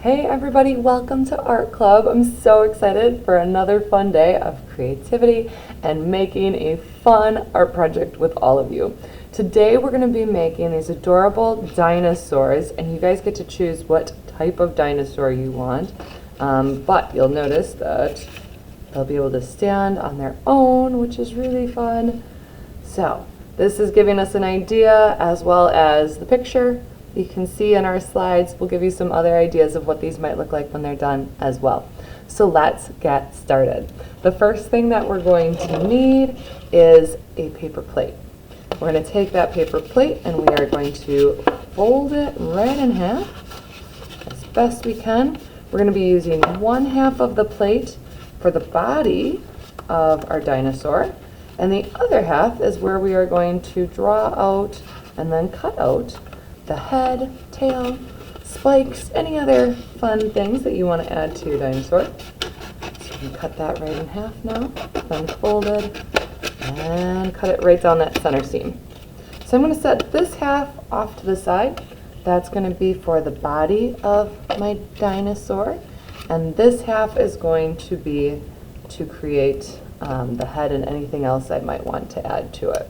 Hey everybody, welcome to Art Club. I'm so excited for another fun day of creativity and making a fun art project with all of you. Today we're going to be making these adorable dinosaurs, and you guys get to choose what type of dinosaur you want. But you'll notice that they'll be able to stand on their own, which is really fun. So this is giving us an idea as well as the picture. You can see in our slides, we'll give you some other ideas of what these might look like when they're done as well. So let's get started. The first thing that we're going to need is a paper plate. We're going to take that paper plate and we are going to fold it right in half as best we can. We're going to be using 1/2 of the plate for the body of our dinosaur, and the other half is where we are going to draw out and then cut out the head, tail, spikes, any other fun things that you want to add to your dinosaur. So you can cut that right in half now, then fold it, and cut it right down that center seam. So I'm going to set this half off to the side. That's going to be for the body of my dinosaur, and this half is going to be to create the head and anything else I might want to add to it.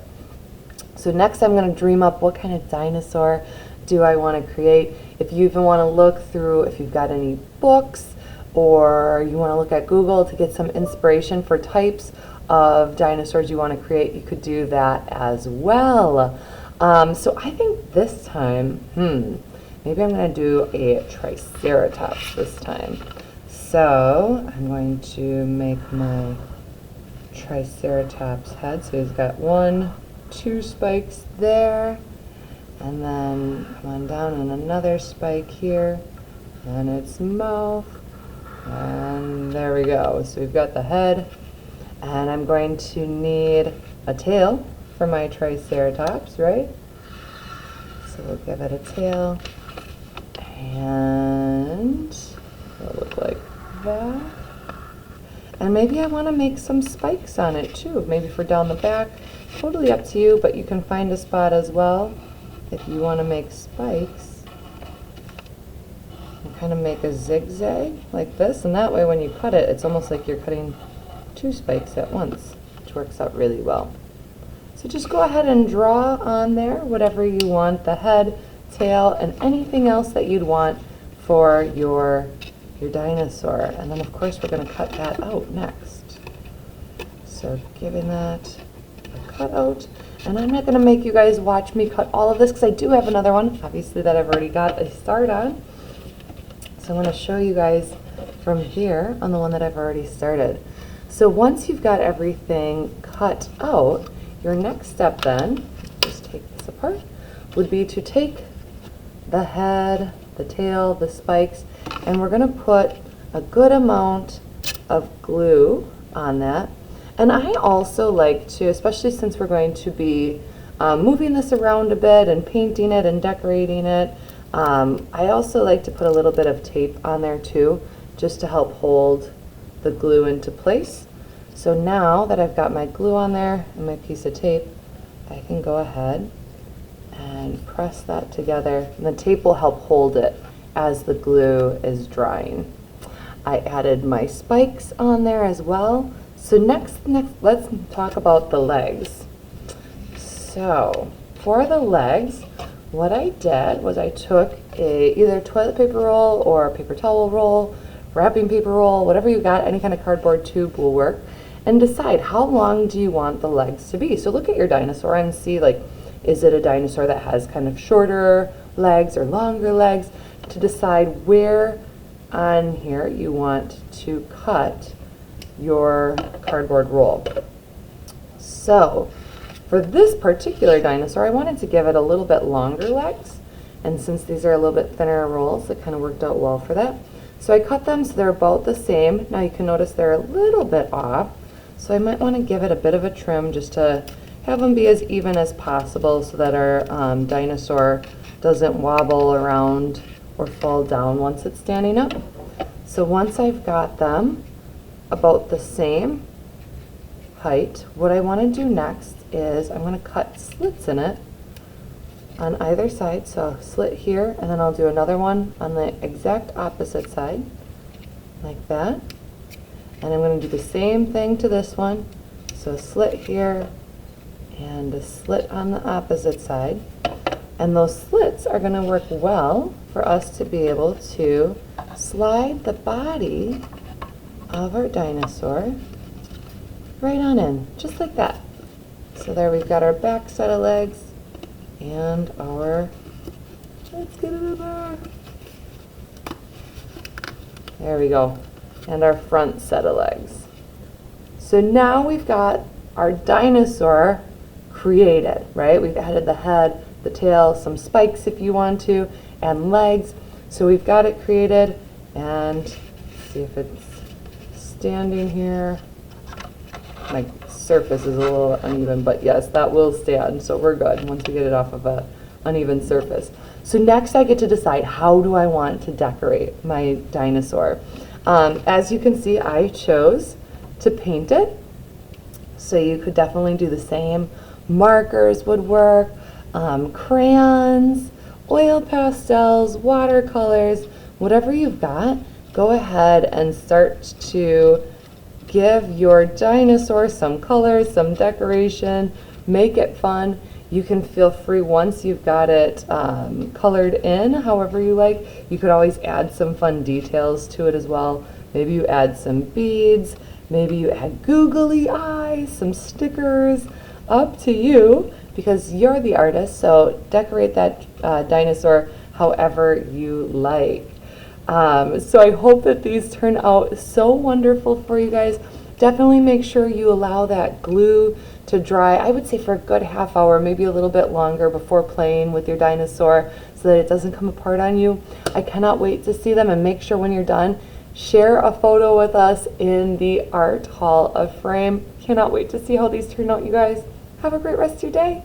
So next I'm going to dream up what kind of dinosaur do I want to create. If you even want to look through, if you've got any books or you want to look at Google to get some inspiration for types of dinosaurs you want to create, you could do that as well. So I think this time, maybe I'm going to do a Triceratops this time. So I'm going to make my Triceratops head. So he's got 1, 2 spikes there, and then come on down and another spike here, and its mouth, and there we go. So we've got the head, and I'm going to need a tail for my Triceratops, right? So we'll give it a tail, and it'll look like that. And maybe I want to make some spikes on it too, maybe for down the back. Totally up to you, but you can find a spot as well if you want to make spikes. And kind of make a zigzag like this, and that way when you cut it, it's almost like you're cutting 2 spikes at once, which works out really well. So just go ahead and draw on there whatever you want, the head, tail, and anything else that you'd want for your dinosaur. And then of course we're going to cut that out next. So giving that a cut out, and I'm not going to make you guys watch me cut all of this because I do have another one, obviously, that I've already got a start on. So I'm going to show you guys from here on the one that I've already started. So once you've got everything cut out, your next step then, just take this apart, would be to take the head, the tail, the spikes, and we're going to put a good amount of glue on that. And I also like to, especially since we're going to be moving this around a bit and painting it and decorating it, I also like to put a little bit of tape on there too, just to help hold the glue into place. So now that I've got my glue on there and my piece of tape, I can go ahead and press that together, and the tape will help hold it as the glue is drying. I added my spikes on there as well. So next, let's talk about the legs. So for the legs, what I did was I took either toilet paper roll or a paper towel roll, wrapping paper roll, whatever you got, any kind of cardboard tube will work, and decide how long do you want the legs to be. So look at your dinosaur and see, like, is it a dinosaur that has kind of shorter legs or longer legs, to decide where on here you want to cut your cardboard roll. So for this particular dinosaur, I wanted to give it a little bit longer legs, and since these are a little bit thinner rolls, it kind of worked out well for that. So I cut them so they're about the same. Now you can notice they're a little bit off, so I might want to give it a bit of a trim just to have them be as even as possible so that our dinosaur doesn't wobble around or fall down once it's standing up. So once I've got them about the same height, what I want to do next is I'm going to cut slits in it on either side. So I'll slit here, and then I'll do another one on the exact opposite side, like that. And I'm going to do the same thing to this one. So a slit here, and a slit on the opposite side. And those slits are going to work well for us to be able to slide the body of our dinosaur right on in, just like that. So there we've got our back set of legs and our, let's get it in there. There we go. And our front set of legs. So now we've got our dinosaur created, right? We've added the head, the tail, some spikes if you want to, and legs. So we've got it created, and see if it's standing here. My surface is a little uneven, but yes, that will stand, so we're good once we get it off of an uneven surface. So next I get to decide, how do I want to decorate my dinosaur? As you can see, I chose to paint it, so you could definitely do the same. Markers would work, crayons, oil pastels, watercolors, whatever you've got, go ahead and start to give your dinosaur some colors, some decoration, make it fun. You can feel free once you've got it colored in however you like. You could always add some fun details to it as well. Maybe you add some beads, maybe you add googly eyes, some stickers, up to you because you're the artist. So decorate that dinosaur however you like. So I hope that these turn out so wonderful for you guys. Definitely make sure you allow that glue to dry, I would say for a good half hour, maybe a little bit longer before playing with your dinosaur so that it doesn't come apart on you. I cannot wait to see them, and make sure when you're done, share a photo with us in the Art Hall of Frame. Cannot wait to see how these turn out, you guys. Have a great rest of your day.